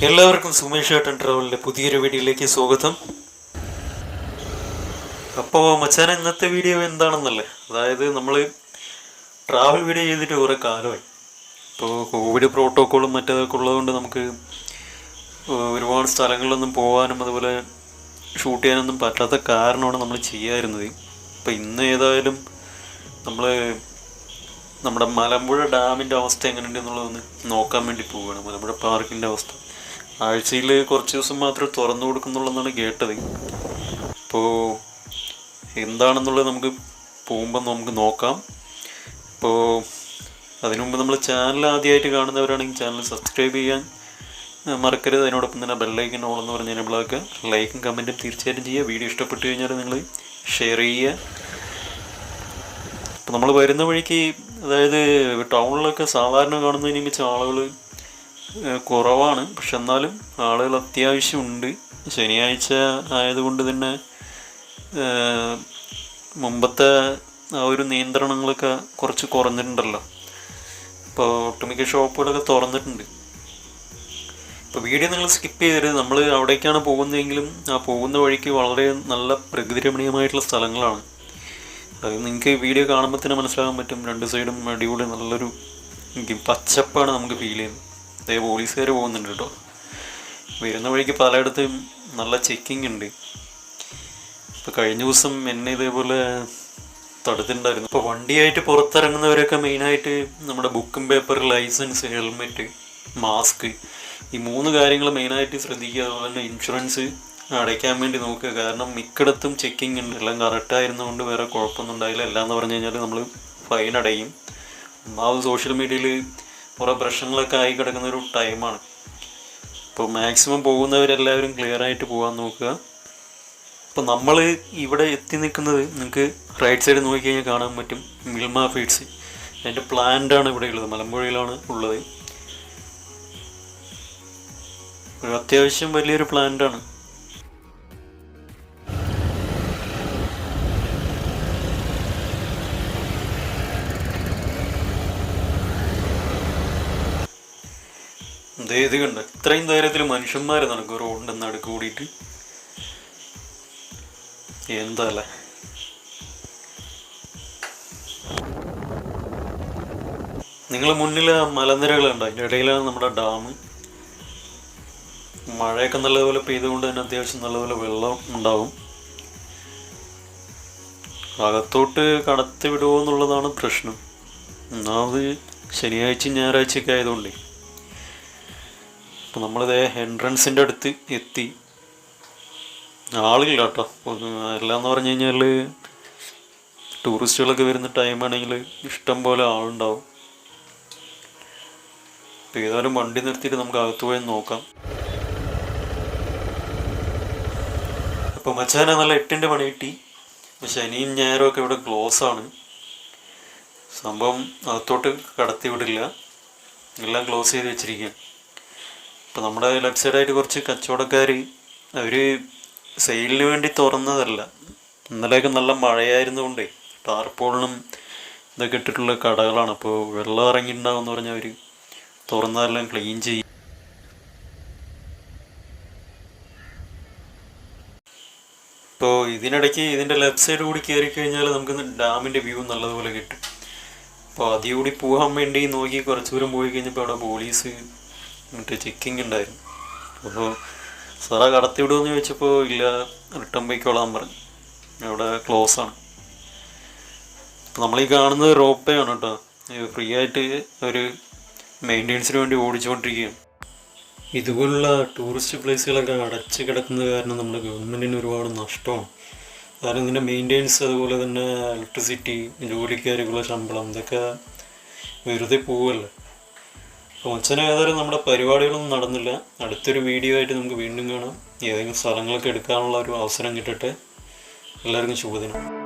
എല്ലാവർക്കും സുമേഷ് ഏട്ടൻ ട്രാവലിൻ്റെ പുതിയൊരു വീഡിയോയിലേക്ക് സ്വാഗതം. അപ്പോൾ മച്ചാൻ, ഇന്നത്തെ വീഡിയോ എന്താണെന്നല്ലേ, അതായത് നമ്മൾ ട്രാവൽ വീഡിയോ ചെയ്തിട്ട് കുറേ കാലമായി. ഇപ്പോൾ കോവിഡ് പ്രോട്ടോക്കോളും മറ്റേതൊക്കെ ഉള്ളതുകൊണ്ട് നമുക്ക് ഒരുപാട് സ്ഥലങ്ങളിലൊന്നും പോകാനും അതുപോലെ ഷൂട്ട് ചെയ്യാനൊന്നും പറ്റാത്ത കാരണമാണ് നമ്മൾ ചെയ്യാതിരുന്നത്. അപ്പോൾ ഇന്ന് ഏതായാലും നമ്മൾ നമ്മുടെ മലമ്പുഴ ഡാമിൻ്റെ അവസ്ഥ എങ്ങനെയുണ്ട് എന്നുള്ളതൊന്ന് നോക്കാൻ വേണ്ടി പോവുകയാണ്. മലമ്പുഴ പാർക്കിൻ്റെ അവസ്ഥ ആഴ്ചയിൽ കുറച്ച് ദിവസം മാത്രമേ തുറന്നു കൊടുക്കുന്നുള്ളതെന്നാണ് കേട്ടത്. അപ്പോൾ എന്താണെന്നുള്ളത് നമുക്ക് പോകുമ്പോൾ നമുക്ക് നോക്കാം. അപ്പോൾ അതിനു മുമ്പ് നമ്മൾ ചാനൽ ആദ്യമായിട്ട് കാണുന്നവരാണെങ്കിൽ ചാനൽ സബ്സ്ക്രൈബ് ചെയ്യാൻ മറക്കരുത്. അതിനോടൊപ്പം തന്നെ ബെല്ലൈക്കൻ ഓൾ എന്ന് പറഞ്ഞ് എനേബിളാക്കുക. ലൈക്കും കമൻറ്റും തീർച്ചയായിട്ടും ചെയ്യുക. വീഡിയോ ഇഷ്ടപ്പെട്ട് കഴിഞ്ഞാൽ നിങ്ങൾ ഷെയർ ചെയ്യുക. അപ്പോൾ നമ്മൾ വരുന്ന വഴിക്ക്, അതായത് ടൗണിലൊക്കെ സാധാരണ കാണുന്നതിനെ വെച്ച് ആളുകൾ കുറവാണ്, പക്ഷെ എന്നാലും ആളുകൾ അത്യാവശ്യമുണ്ട്. ശനിയാഴ്ച ആയതുകൊണ്ട് തന്നെ മുമ്പത്തെ ആ ഒരു നിയന്ത്രണങ്ങളൊക്കെ കുറച്ച് കുറഞ്ഞിട്ടുണ്ടല്ലോ. ഇപ്പോൾ ഒട്ടുമിക്ക ഷോപ്പുകളൊക്കെ തുറന്നിട്ടുണ്ട്. ഇപ്പോൾ വീഡിയോ നിങ്ങൾ സ്കിപ്പ് ചെയ്തരുത്. നമ്മൾ അവിടേക്കാണ് പോകുന്നതെങ്കിലും ആ പോകുന്ന വഴിക്ക് വളരെ നല്ല പ്രകൃതിരമണീയമായിട്ടുള്ള സ്ഥലങ്ങളാണ്. അത് നിങ്ങൾക്ക് വീഡിയോ കാണുമ്പോൾ തന്നെ മനസ്സിലാകാൻ പറ്റും. രണ്ട് സൈഡും അടിപൊളി നല്ലൊരു പച്ചപ്പാണ് നമുക്ക് ഫീൽ ചെയ്യുന്നത്. അതേ പോലീസുകാർ പോകുന്നുണ്ട് കേട്ടോ. വരുന്ന വഴിക്ക് പലയിടത്തും നല്ല ചെക്കിങ് ഉണ്ട്. ഇപ്പോൾ കഴിഞ്ഞ ദിവസം എന്നെ ഇതേപോലെ തടുത്തിട്ടുണ്ടായിരുന്നു. ഇപ്പോൾ വണ്ടിയായിട്ട് പുറത്തിറങ്ങുന്നവരൊക്കെ മെയിനായിട്ട് നമ്മുടെ ബുക്കും പേപ്പർ, ലൈസൻസ്, ഹെൽമെറ്റ്, മാസ്ക്, ഈ 3 കാര്യങ്ങൾ മെയിനായിട്ട് ശ്രദ്ധിക്കുക. അതുപോലെ തന്നെ ഇൻഷുറൻസ് അടയ്ക്കാൻ വേണ്ടി നോക്കുക. കാരണം മിക്കയിടത്തും ചെക്കിങ് ഉണ്ട്. എല്ലാം കറക്റ്റായിരുന്നുകൊണ്ട് വേറെ കുഴപ്പമൊന്നും ഉണ്ടായില്ല. എല്ലാം എന്ന് പറഞ്ഞു കഴിഞ്ഞാൽ നമ്മൾ ഫൈൻ അടയും. ഒന്നാമത് സോഷ്യൽ മീഡിയയിൽ കുറേ പ്രശ്നങ്ങളൊക്കെ ആയി കിടക്കുന്ന ഒരു ടൈമാണ്. അപ്പോൾ മാക്സിമം പോകുന്നവരെല്ലാവരും ക്ലിയറായിട്ട് പോകാൻ നോക്കുക. അപ്പോൾ നമ്മൾ ഇവിടെ എത്തി നിൽക്കുന്നത് നിങ്ങൾക്ക് റൈറ്റ് സൈഡ് നോക്കിക്കഴിഞ്ഞാൽ കാണാൻ പറ്റും. മിൽമ ഫീഡ്സ്, അതിൻ്റെ പ്ലാന്റാണ് ഇവിടെ ഉള്ളത്. മലമ്പുഴയിലാണ് ഉള്ളത്. ഒരു അത്യാവശ്യം വലിയൊരു പ്ലാന്റാണ്. ഇത് കണ്ട ഇത്രയും ധൈര്യത്തിൽ മനുഷ്യന്മാരെ നടക്കും റോഡിൻ്റെ നടുക്ക് കൂടിയിട്ട്. എന്താ അല്ലേ. നിങ്ങൾ മുന്നിൽ മലനിരകളുണ്ട്, അതിൻ്റെ ഇടയിലാണ് നമ്മുടെ ഡാം. മഴയൊക്കെ നല്ലപോലെ പെയ്തുകൊണ്ട് തന്നെ അത്യാവശ്യം നല്ലപോലെ വെള്ളം ഉണ്ടാവും. അകത്തോട്ട് കടത്തി വിടുമോ എന്നുള്ളതാണ് പ്രശ്നം. ഒന്നാമത് ശനിയാഴ്ചയും ഞായറാഴ്ചയൊക്കെ ആയതുകൊണ്ടേ. അപ്പോൾ നമ്മളിത് എൻട്രൻസിൻ്റെ അടുത്ത് എത്തി. ആളില്ല കേട്ടോ. എല്ലാന്ന് പറഞ്ഞു കഴിഞ്ഞാൽ ടൂറിസ്റ്റുകളൊക്കെ വരുന്ന ടൈമാണെങ്കിൽ ഇഷ്ടം പോലെ ആളുണ്ടാവും. അപ്പോൾ ഏതായാലും വണ്ടി നിർത്തിയിട്ട് നമുക്ക് അകത്ത് പോയി നോക്കാം. അപ്പോൾ മച്ചാനെ നല്ല 8ൻ്റെ പണി കിട്ടി. ശനിയും ഞായറും ഒക്കെ ഇവിടെ ക്ലോസ് ആണ്. സംഭവം അകത്തോട്ട് കടത്തി വിടില്ല, എല്ലാം ക്ലോസ് ചെയ്ത് വെച്ചിരിക്കുകയാണ്. ഇപ്പോൾ നമ്മുടെ ലെഫ്റ്റ് സൈഡായിട്ട് കുറച്ച് കച്ചവടക്കാർ, അവർ സെയിലിന് വേണ്ടി തുറന്നതല്ല. ഇന്നലെയൊക്കെ നല്ല മഴയായിരുന്നുകൊണ്ടേ ടാർപോളിനും ഇതൊക്കെ ഇട്ടിട്ടുള്ള കടകളാണ്. അപ്പോൾ വെള്ളം ഇറങ്ങിയിട്ടുണ്ടാകുമെന്ന് പറഞ്ഞാൽ അവർ തുറന്നതെല്ലാം ക്ലീൻ ചെയ്യും. ഇപ്പോൾ ഇതിനിടയ്ക്ക് ഇതിൻ്റെ ലെഫ്റ്റ് സൈഡ് കൂടി കയറി കഴിഞ്ഞാൽ നമുക്ക് ഡാമിൻ്റെ വ്യൂ നല്ലതുപോലെ കിട്ടും. അപ്പോൾ അതിൽ കൂടി പോകാൻ വേണ്ടി നോക്കി കുറച്ച് ദൂരം പോയി കഴിഞ്ഞപ്പോൾ അവിടെ പോലീസ് മറ്റേ ചെക്കിങ് ഉണ്ടായിരുന്നു. അപ്പോൾ സാറേ കടത്തി വിടുമെന്ന് ചോദിച്ചപ്പോൾ ഇല്ല, റിട്ടേൺ പോയിക്കോളാൻ പറഞ്ഞു, അവിടെ ക്ലോസ് ആണ്. അപ്പോൾ നമ്മളീ കാണുന്നത് റോപ്പേ ആണ് കേട്ടോ. ഫ്രീ ആയിട്ട് ഒരു മെയിൻ്റെനൻസിന് വേണ്ടി ഓടിച്ചുകൊണ്ടിരിക്കുകയാണ്. ഇതുപോലുള്ള ടൂറിസ്റ്റ് പ്ലേസുകളൊക്കെ അടച്ച് കിടക്കുന്നത് കാരണം നമ്മുടെ ഗവൺമെൻറ്റിന് ഒരുപാട് നഷ്ടമാണ്. കാരണം ഇതിൻ്റെ മെയിൻ്റെനൻസ്, അതുപോലെ തന്നെ ഇലക്ട്രിസിറ്റി, ജോലിക്കാർക്കുള്ള ശമ്പളം, ഇതൊക്കെ വെറുതെ പോവുമല്ലേ. അപ്പോൾ അച്ഛനെ ഏതായാലും നമ്മുടെ പരിപാടികളൊന്നും നടന്നില്ല. അടുത്തൊരു വീഡിയോ ആയിട്ട് നമുക്ക് വീണ്ടും കാണാം. ഏതെങ്കിലും സ്ഥലങ്ങളൊക്കെ എടുക്കാനുള്ള ഒരു അവസരം കിട്ടട്ടെ. എല്ലാവർക്കും ശുഭദിനം.